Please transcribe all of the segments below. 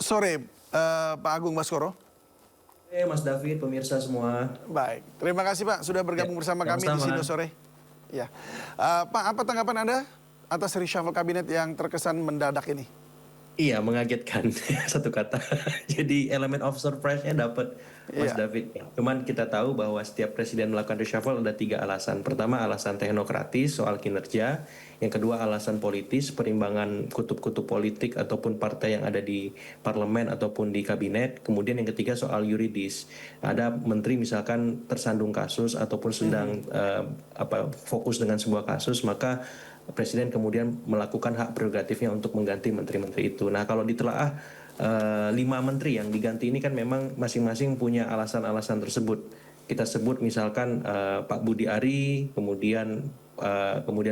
sore, Pak Agung Baskoro. Mas David, pemirsa semua. Baik, terima kasih Pak sudah bergabung bersama kami di Sindo Sore. Ya, Pak, apa tanggapan Anda atas reshuffle kabinet yang terkesan mendadak ini? Iya, mengagetkan satu kata. Jadi elemen of surprise-nya dapat Mas Iya. David. Cuman kita tahu bahwa setiap presiden melakukan reshuffle ada 3 alasan. Pertama, alasan teknokratis soal kinerja. Yang kedua, alasan politis, perimbangan kutub-kutub politik ataupun partai yang ada di parlemen ataupun di kabinet. Kemudian yang ketiga, soal yuridis. Ada menteri misalkan tersandung kasus ataupun sedang fokus dengan sebuah kasus, maka Presiden kemudian melakukan hak prerogatifnya untuk mengganti menteri-menteri itu. Nah, kalau ditelaah 5 menteri yang diganti ini kan memang masing-masing punya alasan-alasan tersebut. Kita sebut misalkan Pak Budi Ari, kemudian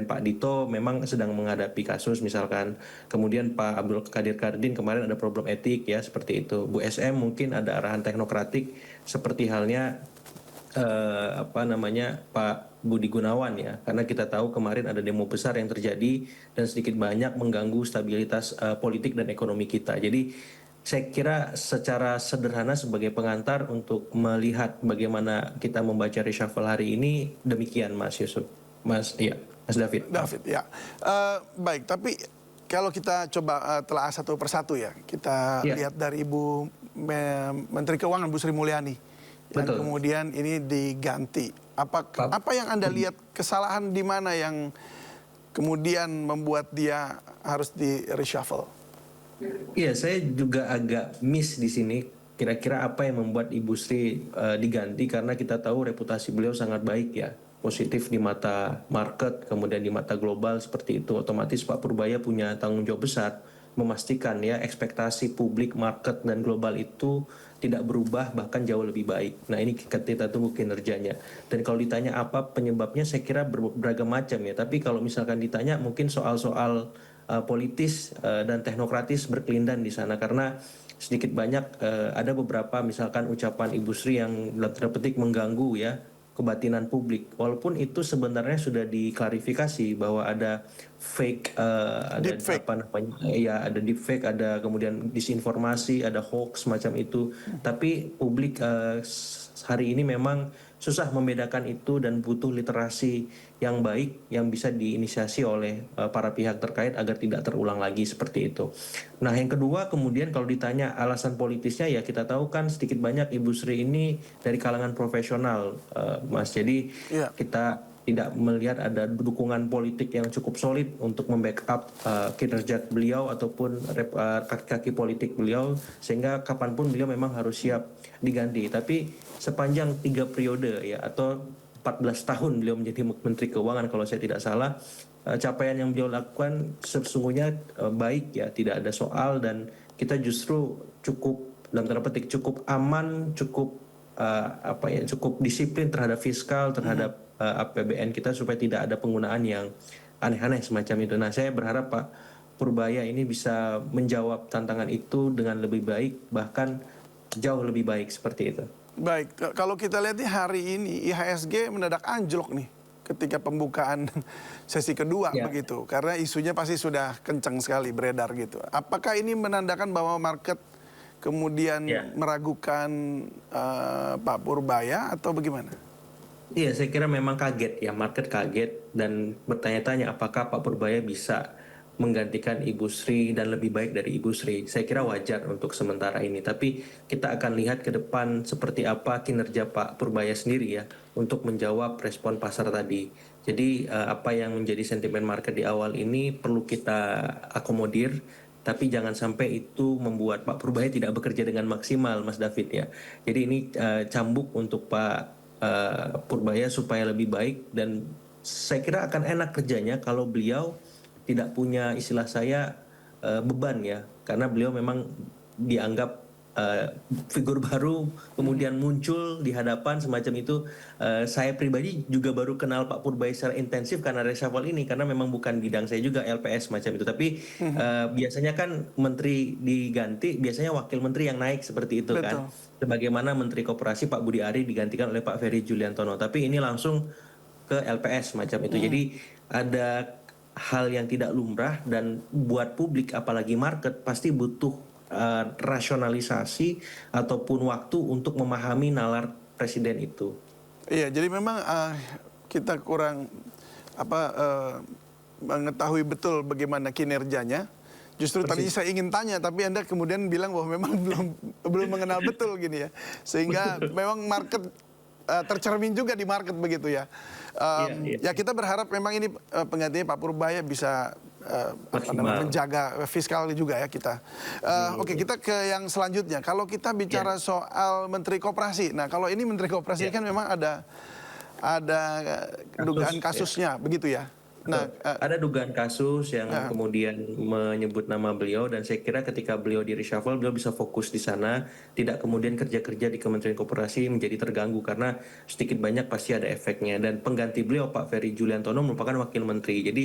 Pak Dito memang sedang menghadapi kasus misalkan. Kemudian Pak Abdul Qadir Kardin kemarin ada problem etik ya seperti itu. Bu SM mungkin ada arahan teknokratik seperti halnya Pak Budi Gunawan ya, karena kita tahu kemarin ada demo besar yang terjadi dan sedikit banyak mengganggu stabilitas politik dan ekonomi kita. Jadi saya kira secara sederhana sebagai pengantar untuk melihat bagaimana kita membaca reshuffle hari ini demikian Mas Yusuf, Mas David. David ya, baik. Tapi kalau kita coba telah satu persatu ya, kita lihat dari Ibu Menteri Keuangan Bu Sri Mulyani. Yang kemudian ini diganti. Apa yang Anda lihat kesalahan di mana yang kemudian membuat dia harus di reshuffle? Iya, saya juga agak miss di sini. Kira-kira apa yang membuat Ibu Sri diganti? Karena kita tahu reputasi beliau sangat baik ya, positif di mata market, kemudian di mata global seperti itu. Otomatis Pak Purbaya punya tanggung jawab besar memastikan ya ekspektasi publik, market dan global itu tidak berubah bahkan jauh lebih baik. Nah ini kita tunggu kinerjanya. Dan kalau ditanya apa penyebabnya saya kira beragam macam ya. Tapi kalau misalkan ditanya mungkin soal-soal politis dan teknokratis berkelindan di sana karena sedikit banyak ada beberapa misalkan ucapan Ibu Sri yang dalam tanda petik mengganggu ya kebatinan publik. Walaupun itu sebenarnya sudah diklarifikasi bahwa ada fake, ada deepfake. apa namanya, ya ada deepfake, ada kemudian disinformasi, ada hoax macam itu. Tapi publik hari ini memang susah membedakan itu dan butuh literasi yang baik yang bisa diinisiasi oleh para pihak terkait agar tidak terulang lagi seperti itu. Nah yang kedua kemudian kalau ditanya alasan politisnya ya kita tahu kan sedikit banyak Ibu Sri ini dari kalangan profesional Mas. Jadi kita tidak melihat ada dukungan politik yang cukup solid untuk membackup kinerja beliau ataupun kaki-kaki politik beliau sehingga kapanpun beliau memang harus siap diganti. Tapi sepanjang 3 periode ya atau 14 tahun beliau menjadi Menteri Keuangan kalau saya tidak salah, capaian yang beliau lakukan sesungguhnya baik ya, tidak ada soal dan kita justru cukup dalam tanda petik cukup aman, cukup cukup disiplin terhadap fiskal, terhadap APBN kita supaya tidak ada penggunaan yang aneh-aneh semacam itu. Nah, saya berharap Pak Purbaya ini bisa menjawab tantangan itu dengan lebih baik, bahkan jauh lebih baik seperti itu. Baik, kalau kita lihat nih hari ini IHSG mendadak anjlok nih ketika pembukaan sesi kedua begitu. Karena isunya pasti sudah kencang sekali beredar gitu. Apakah ini menandakan bahwa market kemudian meragukan Pak Purbaya atau bagaimana? Iya, saya kira memang kaget ya, market kaget dan bertanya-tanya apakah Pak Purbaya bisa menggantikan Ibu Sri dan lebih baik dari Ibu Sri. Saya kira wajar untuk sementara ini, tapi kita akan lihat ke depan seperti apa kinerja Pak Purbaya sendiri ya untuk menjawab respon pasar tadi. Jadi apa yang menjadi sentimen market di awal ini perlu kita akomodir, tapi jangan sampai itu membuat Pak Purbaya tidak bekerja dengan maksimal, Mas David ya. Jadi ini cambuk untuk Pak Purbaya supaya lebih baik dan saya kira akan enak kerjanya kalau beliau tidak punya istilah saya beban ya karena beliau memang dianggap figur baru kemudian muncul di hadapan semacam itu. Saya pribadi juga baru kenal Pak Purbaya secara intensif karena reshuffle ini karena memang bukan bidang saya juga LPS macam itu tapi biasanya kan menteri diganti biasanya wakil menteri yang naik seperti itu kan. Sebagaimana Menteri Koperasi Pak Budi Ari digantikan oleh Pak Ferry Juliantono tapi ini langsung ke LPS macam itu. Jadi ada hal yang tidak lumrah dan buat publik apalagi market pasti butuh rasionalisasi ataupun waktu untuk memahami nalar presiden itu. Iya, jadi memang kita kurang mengetahui betul bagaimana kinerjanya. Justru tadi saya ingin tanya, tapi Anda kemudian bilang bahwa memang belum mengenal betul gini ya, sehingga memang market tercermin juga di market begitu ya. Ya kita berharap memang ini penggantinya Pak Purbaya bisa menjaga fiskal juga ya kita. Oke, kita ke yang selanjutnya. Kalau kita bicara soal Menteri Koperasi, nah kalau ini Menteri Koperasi kan memang ada dugaan kasusnya begitu ya. Nah, ada dugaan kasus yang kemudian menyebut nama beliau, dan saya kira ketika beliau di reshuffle, beliau bisa fokus di sana, tidak kemudian kerja-kerja di Kementerian Koperasi menjadi terganggu, karena sedikit banyak pasti ada efeknya. Dan pengganti beliau Pak Ferry Juliantono merupakan wakil menteri, jadi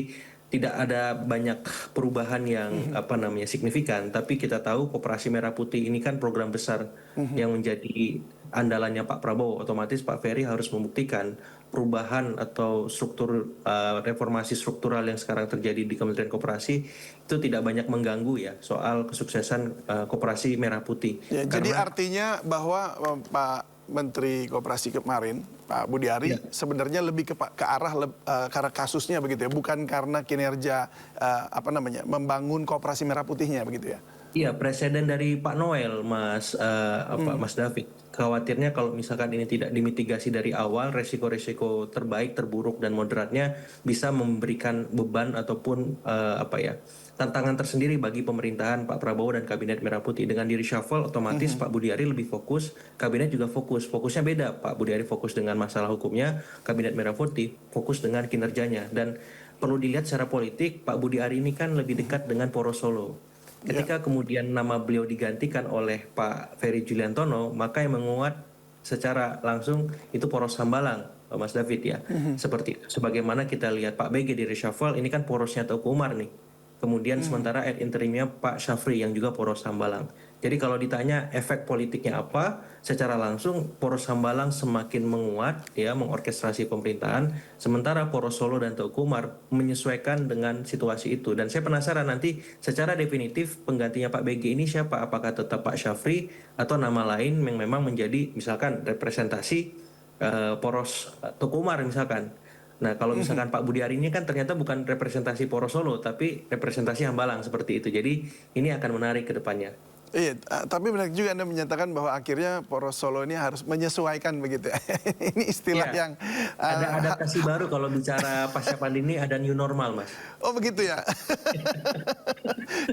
tidak ada banyak perubahan yang signifikan. Tapi kita tahu Koperasi Merah Putih ini kan program besar yang menjadi andalannya Pak Prabowo. Otomatis Pak Ferry harus membuktikan perubahan atau reformasi struktural yang sekarang terjadi di Kementerian Koperasi itu tidak banyak mengganggu ya soal kesuksesan Koperasi Merah Putih. Ya, jadi artinya bahwa Pak Menteri Koperasi kemarin, Pak Budi Ari, sebenarnya lebih ke arah karena kasusnya begitu ya, bukan karena kinerja membangun Koperasi Merah Putihnya begitu ya. Iya, presiden dari Pak Noel, Mas David. Khawatirnya kalau misalkan ini tidak dimitigasi dari awal, resiko-resiko terbaik, terburuk, dan moderatnya bisa memberikan beban ataupun tantangan tersendiri bagi pemerintahan Pak Prabowo dan Kabinet Merah Putih. Dengan di reshuffle, otomatis Pak Budi Ari lebih fokus, Kabinet juga fokus. Fokusnya beda, Pak Budi Ari fokus dengan masalah hukumnya, Kabinet Merah Putih fokus dengan kinerjanya. Dan perlu dilihat secara politik, Pak Budi Ari ini kan lebih dekat dengan Poros Solo. Ketika kemudian nama beliau digantikan oleh Pak Ferry Juliantono, maka yang menguat secara langsung itu Poros Hambalang, Mas David ya. Seperti sebagaimana kita lihat Pak BG di reshuffle, ini kan porosnya Teuku Umar nih. Kemudian sementara ad interimnya Pak Syafri yang juga Poros Hambalang. Jadi kalau ditanya efek politiknya apa, secara langsung Poros Hambalang semakin menguat ya, mengorkestrasi pemerintahan, sementara Poros Solo dan Teuku Umar menyesuaikan dengan situasi itu. Dan saya penasaran nanti secara definitif penggantinya Pak BG ini siapa? Apakah tetap Pak Syafri atau nama lain yang memang menjadi misalkan representasi Poros Teuku Umar misalkan. Nah, kalau misalkan Pak Budi Ari ini kan ternyata bukan representasi Poros Solo, tapi representasi Hambalang seperti itu. Jadi ini akan menarik ke depannya. Iya, tapi benar juga Anda menyatakan bahwa akhirnya Poros Solo ini harus menyesuaikan begitu ya. Ini istilah yang ada adaptasi baru kalau bicara pasca pandemi, ada new normal, Mas. Oh begitu ya.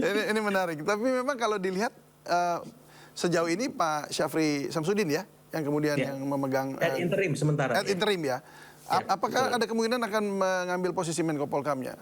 ini menarik. Tapi memang kalau dilihat sejauh ini Pak Syafri Samsudin ya, yang kemudian yang memegang ad interim sementara. Ad interim ya. Apakah ada kemungkinan akan mengambil posisi Menko Polkamnya?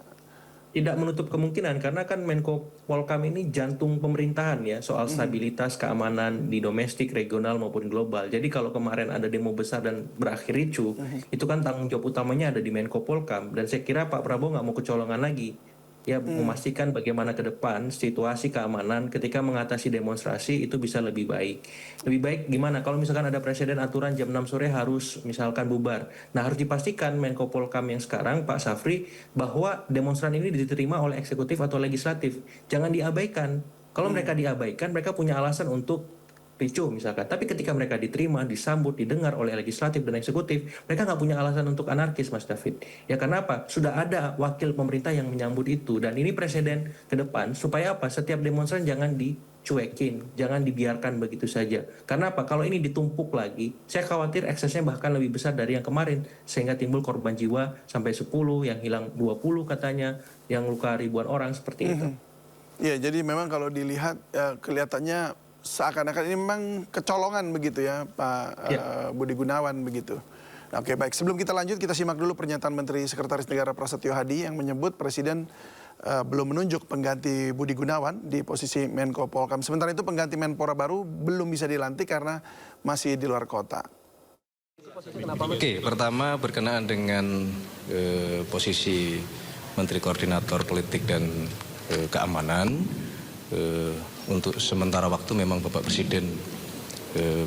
Tidak menutup kemungkinan, karena kan Menko Polkam ini jantung pemerintahan ya, soal stabilitas keamanan di domestik, regional maupun global. Jadi kalau kemarin ada demo besar dan berakhir ricuh, itu kan tanggung jawab utamanya ada di Menko Polkam. Dan saya kira Pak Prabowo nggak mau kecolongan lagi. Ya, memastikan bagaimana ke depan situasi keamanan ketika mengatasi demonstrasi itu bisa lebih baik. Lebih baik gimana? Kalau misalkan ada presiden aturan jam 6 sore harus misalkan bubar. Nah, harus dipastikan Menko Polkam yang sekarang, Pak Syafri, bahwa demonstran ini diterima oleh eksekutif atau legislatif. Jangan diabaikan. Kalau mereka diabaikan, mereka punya alasan untuk ricuh misalkan. Tapi ketika mereka diterima, disambut, didengar oleh legislatif dan eksekutif, mereka nggak punya alasan untuk anarkis, Mas David. Ya karena apa? Sudah ada wakil pemerintah yang menyambut itu. Dan ini presiden ke depan, supaya apa? Setiap demonstran jangan dicuekin, jangan dibiarkan begitu saja. Karena apa? Kalau ini ditumpuk lagi, saya khawatir eksesnya bahkan lebih besar dari yang kemarin. Sehingga timbul korban jiwa sampai 10, yang hilang 20 katanya, yang luka ribuan orang seperti itu. Ya, jadi memang kalau dilihat kelihatannya seakan-akan ini memang kecolongan begitu ya Pak Budi Gunawan begitu. Nah, oke, baik, sebelum kita lanjut kita simak dulu pernyataan Menteri Sekretaris Negara Prasetyo Hadi yang menyebut Presiden belum menunjuk pengganti Budi Gunawan di posisi Menko Polkam. Sementara itu pengganti Menpora baru belum bisa dilantik karena masih di luar kota. Oke, pertama berkenaan dengan posisi Menteri Koordinator Politik dan Keamanan. Untuk sementara waktu memang Bapak Presiden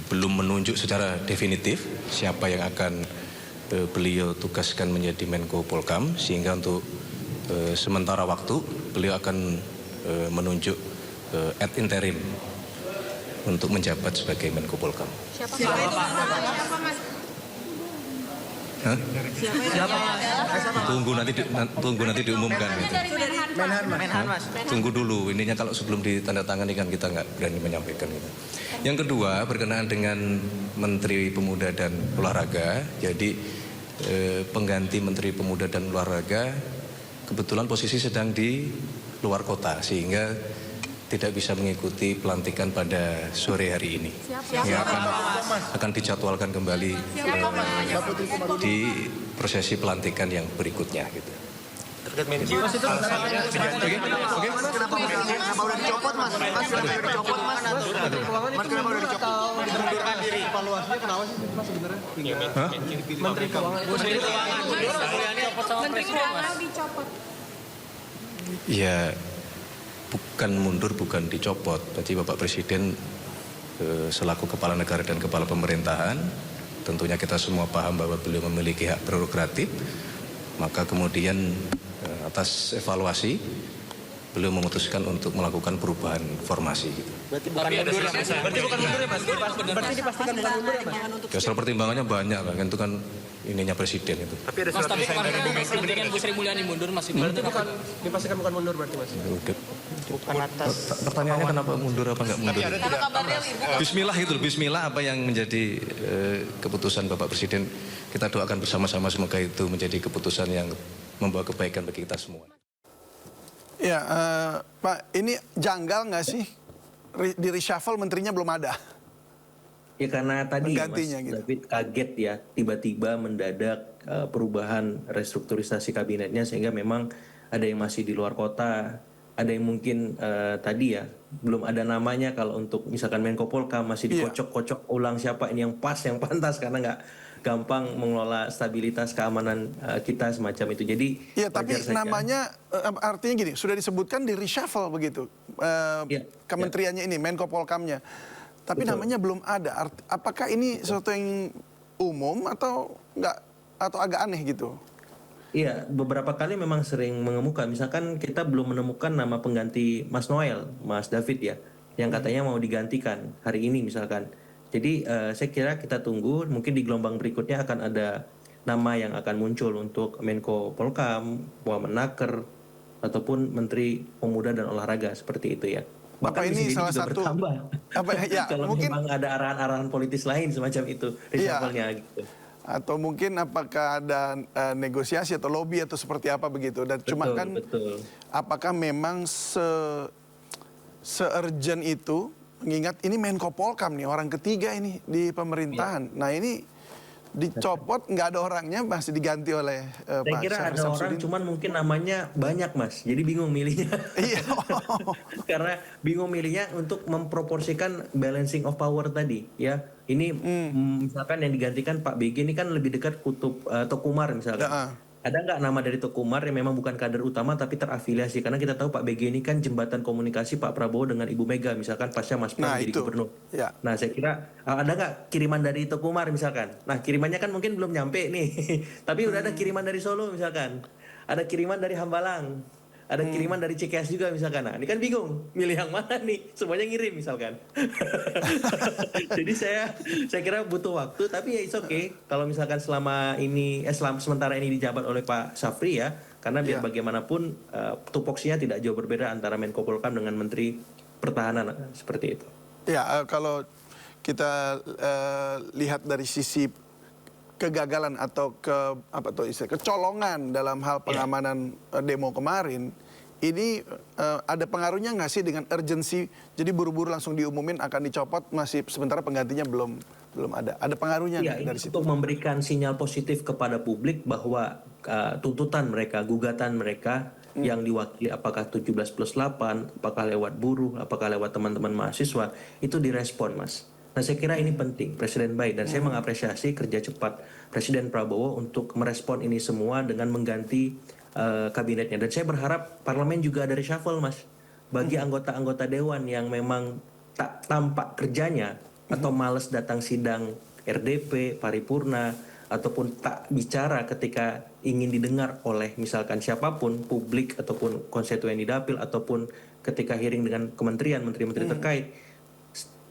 belum menunjuk secara definitif siapa yang akan beliau tugaskan menjadi Menko Polkam, sehingga untuk sementara waktu beliau akan menunjuk ad interim untuk menjabat sebagai Menko Polkam. Siapa itu? Hah? Tunggu nanti diumumkan. Gitu. Menhan, Mas. Tunggu dulu, ininya kalau sebelum ditandatangani kan kita nggak berani menyampaikan gitu. Yang kedua berkenaan dengan Menteri Pemuda dan Olahraga, jadi pengganti Menteri Pemuda dan Olahraga kebetulan posisi sedang di luar kota sehingga tidak bisa mengikuti pelantikan pada sore hari ini. Ya, akan dijadwalkan kembali di prosesi pelantikan yang berikutnya gitu. Kenapa udah dicopot, Mas? Kenapa udah dicopot? Mengundurkan diri. Evaluasinya kenapa sih, Mas, sebenarnya? Menteri Keuangan. Dicopot. Ya, bukan mundur, bukan dicopot. Jadi Bapak Presiden selaku kepala negara dan kepala pemerintahan, tentunya kita semua paham bahwa beliau memiliki hak prerogatif. Maka kemudian atas evaluasi beliau memutuskan untuk melakukan perubahan formasi gitu. Berarti bukan mundur ya, Mas? Berarti dipastikan bukan mundur ya, Mas? Ya soal pertimbangannya banyak kan, itu kan ininya presiden itu. Tapi ada surat desain dari Bu Mega dengan Bu Sri Mulyani mundur, Mas. Berarti bukan dipastikan bukan mundur berarti, Mas? Bukan atas. Pertanyaannya kenapa mundur apa enggak mundur? Bismillah itu, Bismillah apa yang menjadi keputusan Bapak Presiden. Kita doakan bersama-sama semoga itu menjadi keputusan yang membawa kebaikan bagi kita semua. Ya, Pak, ini janggal nggak sih di reshuffle menterinya belum ada? Ya karena tadi Mas Gitu. David kaget ya, tiba-tiba mendadak perubahan restrukturisasi kabinetnya sehingga memang ada yang masih di luar kota, ada yang mungkin tadi ya belum ada namanya kalau untuk misalkan Menko Polkam masih dikocok-kocok ulang siapa ini yang pas, yang pantas karena nggak gampang mengelola stabilitas keamanan kita semacam itu. Jadi ya, tapi namanya artinya gini, sudah disebutkan di reshuffle begitu kementeriannya ini, Menko Polkamnya. Tapi namanya belum ada. Apakah ini sesuatu yang umum atau enggak, atau agak aneh gitu? Iya, beberapa kali memang sering mengemuka. Misalkan kita belum menemukan nama pengganti Mas Noel, Mas David ya, yang katanya mau digantikan hari ini misalkan. Jadi saya kira kita tunggu, mungkin di gelombang berikutnya akan ada nama yang akan muncul untuk Menko Polkam, Wamenaker, ataupun Menteri Pemuda dan Olahraga seperti itu ya. Bahkan ini salah juga satu bertambah. Ya, kalau mungkin memang ada arahan-arahan politis lain semacam itu, reshuffle-nya gitu. Atau mungkin apakah ada negosiasi atau lobby atau seperti apa begitu. Dan cuma kan apakah memang se-urgent itu, mengingat ini Menko Polkam nih, orang ketiga ini di pemerintahan. Nah ini dicopot, nggak ada orangnya, masih diganti oleh Saya Pak kira Syafri ada Samsudin. orang, cuman mungkin namanya banyak Mas, jadi bingung milihnya. Iya. Karena bingung milihnya untuk memproporsikan balancing of power tadi ya. Ini misalkan yang digantikan Pak BG ini kan lebih dekat kutub Tokumar misalkan. Ada nggak nama dari Tokumar yang memang bukan kader utama tapi terafiliasi? Karena kita tahu Pak BG ini kan jembatan komunikasi Pak Prabowo dengan Ibu Mega misalkan pasca Mas Pram jadi gubernur. Ya. Nah saya kira ada nggak kiriman dari Tokumar misalkan? Nah kirimannya kan mungkin belum nyampe nih. Tapi udah ada kiriman dari Solo misalkan. Ada kiriman dari Hambalang. Ada kiriman dari Cikeas juga misalkan. Nah ini kan bingung milih yang mana nih. Semuanya ngirim misalkan. Jadi saya kira butuh waktu. Tapi ya it's okay. Kalau misalkan sementara ini dijabat oleh Pak Syafri ya. Karena biar bagaimanapun tupoksinya tidak jauh berbeda antara Menko Polkam dengan Menteri Pertahanan seperti itu. Ya, kalau kita lihat dari sisi kegagalan atau kecolongan dalam hal pengamanan demo kemarin, ini ada pengaruhnya nggak sih dengan urgensi? Jadi buru-buru langsung diumumin akan dicopot, masih sementara penggantinya belum ada. Ada pengaruhnya ya, dari situ? Untuk memberikan sinyal positif kepada publik bahwa tuntutan mereka, gugatan mereka yang diwakili apakah 17+8, apakah lewat buruh, apakah lewat teman-teman mahasiswa, itu direspon Mas. Nah saya kira ini penting, Presiden baik, dan saya mengapresiasi kerja cepat Presiden Prabowo untuk merespon ini semua dengan mengganti kabinetnya. Dan saya berharap parlemen juga ada reshuffle Mas. Bagi anggota-anggota dewan yang memang tak tampak kerjanya atau males datang sidang RDP, paripurna, ataupun tak bicara ketika ingin didengar oleh misalkan siapapun, publik ataupun konstituen di dapil, ataupun ketika hearing dengan kementerian, menteri-menteri terkait.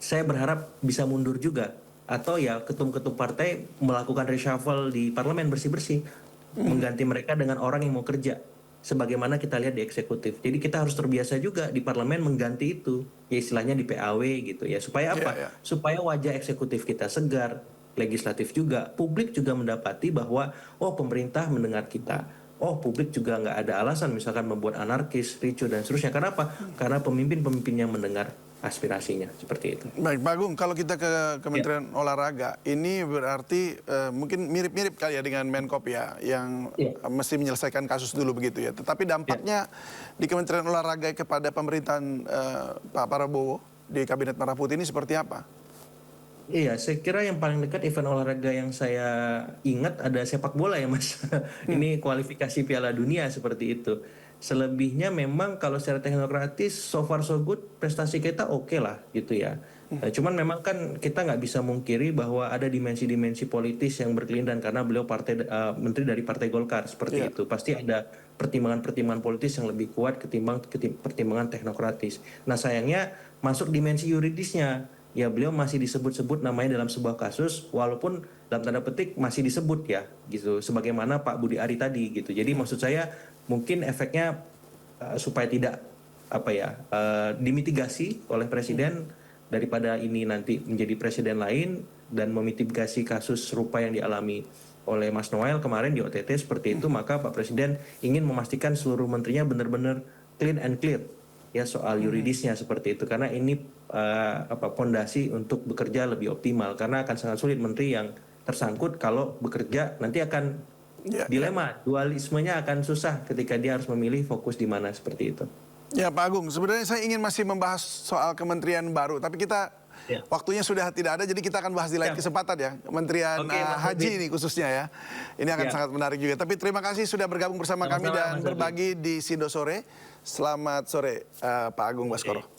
saya berharap bisa mundur juga. Atau ya ketum-ketum partai melakukan reshuffle di parlemen bersih-bersih. Mengganti mereka dengan orang yang mau kerja. Sebagaimana kita lihat di eksekutif. Jadi kita harus terbiasa juga di parlemen mengganti itu. Ya istilahnya di PAW gitu ya. Supaya apa? Supaya wajah eksekutif kita segar. Legislatif juga. Publik juga mendapati bahwa oh pemerintah mendengar kita. Oh publik juga nggak ada alasan misalkan membuat anarkis, ricu dan seterusnya. Karena apa? Karena pemimpin-pemimpinnya mendengar aspirasinya seperti itu. Baik, Pak Agung, kalau kita ke Kementerian Olahraga, ini berarti mungkin mirip-mirip kali ya dengan Menkop ya, yang mesti menyelesaikan kasus dulu begitu ya. Tetapi dampaknya di Kementerian Olahraga kepada pemerintahan Pak Prabowo di Kabinet Merah Putih ini seperti apa? Iya, saya kira yang paling dekat event olahraga yang saya ingat ada sepak bola ya Mas. Ini kualifikasi Piala Dunia seperti itu. Selebihnya memang kalau secara teknokratis so far so good, prestasi kita oke lah gitu ya. Cuman memang kan kita nggak bisa mungkiri bahwa ada dimensi-dimensi politis yang berkelindan karena beliau menteri dari Partai Golkar seperti itu. Pasti ada pertimbangan-pertimbangan politis yang lebih kuat ketimbang pertimbangan teknokratis. Nah sayangnya masuk dimensi yuridisnya. Ya beliau masih disebut-sebut namanya dalam sebuah kasus walaupun dalam tanda petik masih disebut ya gitu sebagaimana Pak Budi Ari tadi gitu. Jadi maksud saya mungkin efeknya supaya tidak dimitigasi oleh presiden daripada ini nanti menjadi presiden lain dan memitigasi kasus serupa yang dialami oleh Mas Noel kemarin di OTT seperti itu, maka Pak Presiden ingin memastikan seluruh menterinya benar-benar clean and clear ya soal yuridisnya seperti itu karena ini pondasi untuk bekerja lebih optimal karena akan sangat sulit menteri yang tersangkut kalau bekerja nanti akan dilema, dualismenya akan susah ketika dia harus memilih fokus di mana seperti itu. Ya Pak Agung, sebenarnya saya ingin masih membahas soal kementerian baru, tapi kita waktunya sudah tidak ada, jadi kita akan bahas di lain kesempatan ya. Kementerian Haji ini khususnya ya. Ini akan sangat menarik juga. Tapi terima kasih sudah bergabung bersama kami dan berbagi di Sindo Sore. Selamat sore Pak Agung Baskoro.